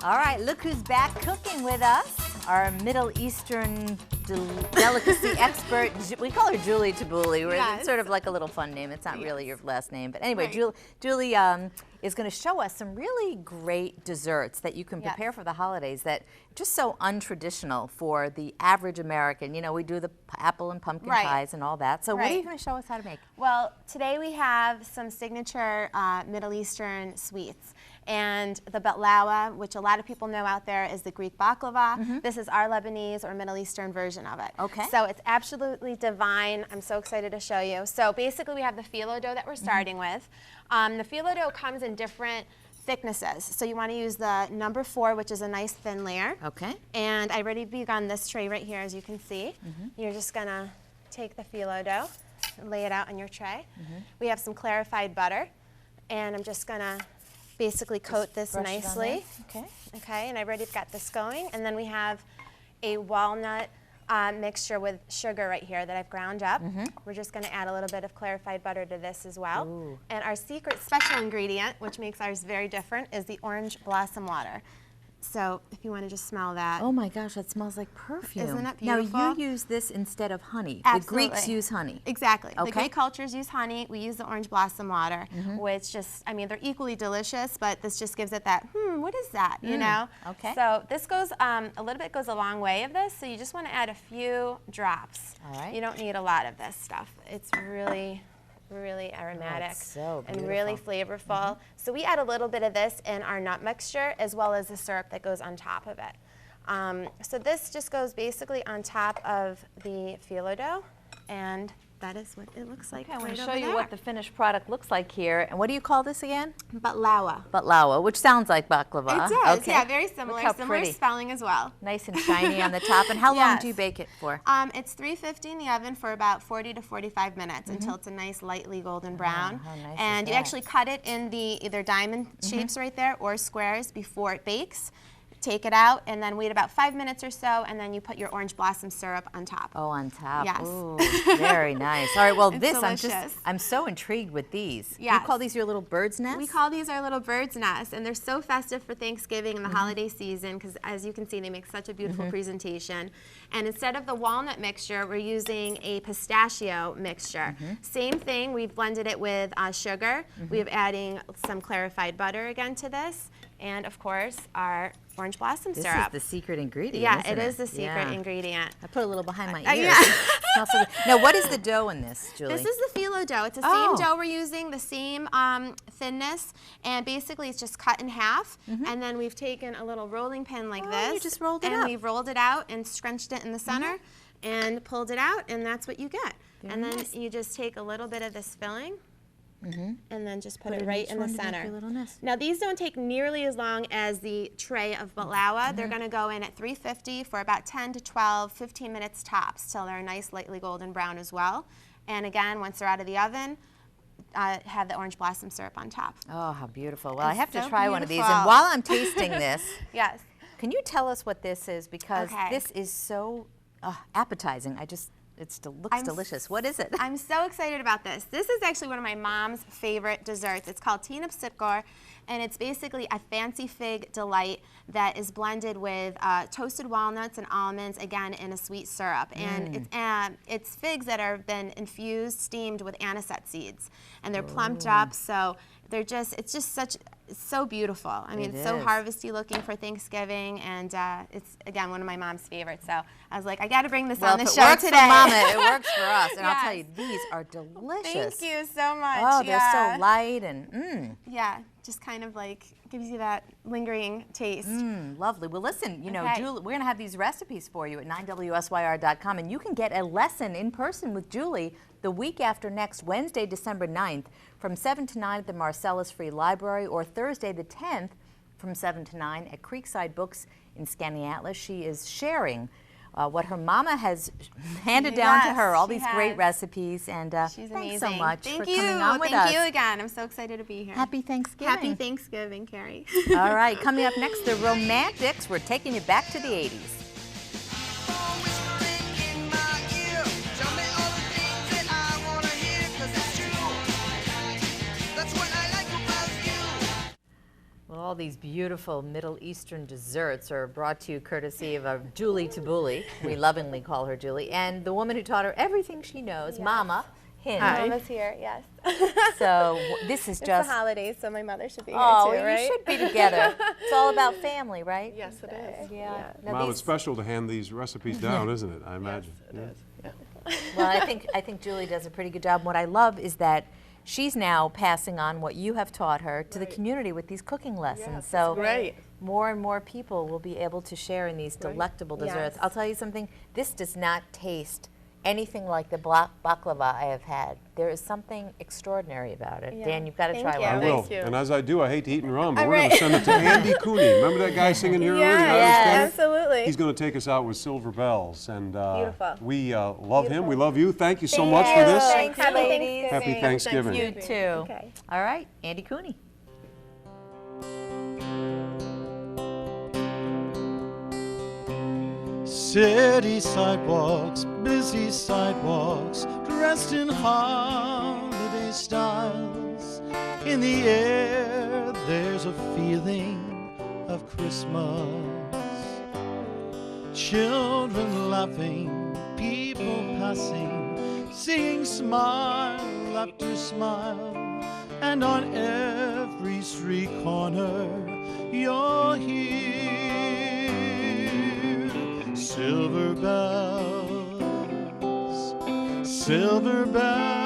All right, look who's back cooking with us. Our Middle Eastern delicacy expert. We call her Julie Tabbouleh. Yes. It's sort of like a little fun name. It's not really your last name. But anyway, Right. Julie is going to show us some really great desserts that you can prepare for the holidays that just so untraditional for the average American. You know, we do the apple and pumpkin pies and all that. So what are you going to show us how to make? Well, today we have some signature Middle Eastern sweets. And the baklava, which a lot of people know out there, is the Greek baklava. This is our Lebanese or Middle Eastern version of it. Okay. So it's absolutely divine. I'm so excited to show you. So basically we have the phyllo dough that we're starting with. The phyllo dough comes in different thicknesses. So you want to use the number 4, which is a nice thin layer. Okay. And I already begun this tray right here, as you can see. You're just going to take the phyllo dough and lay it out on your tray. We have some clarified butter. And I'm just going to basically coat this nicely. Okay, and I've already got this going. And then we have a walnut mixture with sugar right here that I've ground up. We're just going to add a little bit of clarified butter to this as well. Ooh. And our secret special ingredient, which makes ours very different, is the orange blossom water. So if you want to just smell that. Oh my gosh, that smells like perfume. Isn't it beautiful? Now you use this instead of honey. Absolutely. The Greeks use honey. Exactly. Okay. The Greek cultures use honey. We use the orange blossom water, which just, I mean, they're equally delicious, but this just gives it that, what is that, you know? Okay. So this goes, a little bit goes a long way of this, so you just want to add a few drops. All right. You don't need a lot of this stuff. It's really aromatic so and really flavorful. So we add a little bit of this in our nut mixture as well as the syrup that goes on top of it. So this just goes basically on top of the phyllo dough, and that is what it looks like. Okay, I want right to show over you there. what the finished product looks like here. And what do you call this again? Baklava. Baklava, which sounds like baklava. It does, Okay. yeah, very similar. Look how Similar pretty. spelling as well. Nice and shiny on the top. And how long do you bake it for? It's 350 in the oven for about 40 to 45 minutes until it's a nice lightly golden brown. how nice is And you that? actually cut it in the either diamond shapes right there or squares before it bakes. Take it out and then wait about 5 minutes or so, and then you put your orange blossom syrup on top. Oh, on top. Yes. Ooh, very nice. All right, well, It's this, delicious. I'm so intrigued with these. You Yes. call these your little bird's nest? We call these our little bird's nest, and they're so festive for Thanksgiving and the holiday season because, as you can see, they make such a beautiful presentation. And instead of the walnut mixture, we're using a pistachio mixture. Same thing, we've blended it with sugar. We're adding some clarified butter again to this, and of course, our orange blossom This syrup. is the secret ingredient, Yeah, isn't it is the secret Yeah. ingredient. I put a little behind my ears. Yeah. Smells so good. Now, what is the dough in this, Julie? This is the phyllo dough. It's the Oh. same dough we're using, the same thinness, and basically it's just cut in half. And then we've taken a little rolling pin like this. you just rolled it and up. we've rolled it out and scrunched it in the center and pulled it out, and that's what you get. And then you just take a little bit of this filling and then just put it right in the center. Now these don't take nearly as long as the tray of baklava. They're going to go in at 350 for about 10 to 12, 15 minutes tops till they're a nice lightly golden brown as well. And again, once they're out of the oven, have the orange blossom syrup on top. Oh, how beautiful. Well, I It's have to so try one of these. And beautiful. while I'm tasting this, Yes. can you tell us what this is? Because Okay. this is so appetizing. It looks delicious. What is it? I'm so excited about this. This is actually one of my mom's favorite desserts. It's called tinap sitkor, and it's basically a fancy fig delight that is blended with toasted walnuts and almonds, again in a sweet syrup. And it's figs that have been infused, steamed with anisette seeds, and they're plumped up. So it's just so beautiful. I mean, it's so harvesty looking for Thanksgiving, and it's, again, one of my mom's favorites. So I was like, I got to bring this on the show today. today. For Mama, it works for us. And I'll Yes. tell you, these are delicious. Thank you so much. Oh, they're so light and Yeah, just kind of like gives you that lingering taste. lovely. Well, listen, you know, Okay. Julie, we're going to have these recipes for you at 9WSYR.com, and you can get a lesson in person with Julie the week after next, Wednesday, December 9th, from 7 to 9 at the Marcellus Free Library, or Thursday the 10th from 7 to 9 at Creekside Books in Skaneateles. She is sharing what her mama has handed down to her, all these great recipes, and She's thanks amazing. so much Thank for you. coming on with us. Thank you again. I'm so excited to be here. Happy Thanksgiving. Happy Thanksgiving, Carrie. All right, coming up next, the Romantics. We're taking you back to the 80s. All these beautiful Middle Eastern desserts are brought to you courtesy of Julie Tabbouleh. We lovingly call her Julie. And the woman who taught her everything she knows, Mama Hind. Mama's here, yes. So this is It's just... the holidays, so my mother should be here Oh, too, you right? should be together. It's all about family, right? Yes, it is. Yeah. Now Well, these- it's special to hand these recipes down, isn't it? I imagine. It is. Yeah. Well, I think Julie does a pretty good job. What I love is that she's now passing on what you have taught her to the community with these cooking lessons. So Great. more and more people will be able to share in these delectable desserts. Yes. I'll tell you something, this does not taste anything like the baklava I have had. There is something extraordinary about it. Yeah. Dan, you've got to Thank try you. I one. will. Thank you. And as I do, I hate to eat and run, but we're right. going to send it to Andy Cooney. Remember that guy singing here earlier? Yes, Irish absolutely. He's going to take us out with Silver Bells. And Beautiful. we love him. We love you. Thank you so much for this. Thanks, Happy ladies. Happy Thanksgiving. You too. Okay. All right, Andy Cooney. City sidewalks, busy sidewalks, dressed in holiday styles. In the air, there's a feeling of Christmas. Children laughing, people passing, singing smile after smile. And on every street corner, you'll hear silver bells, silver bells.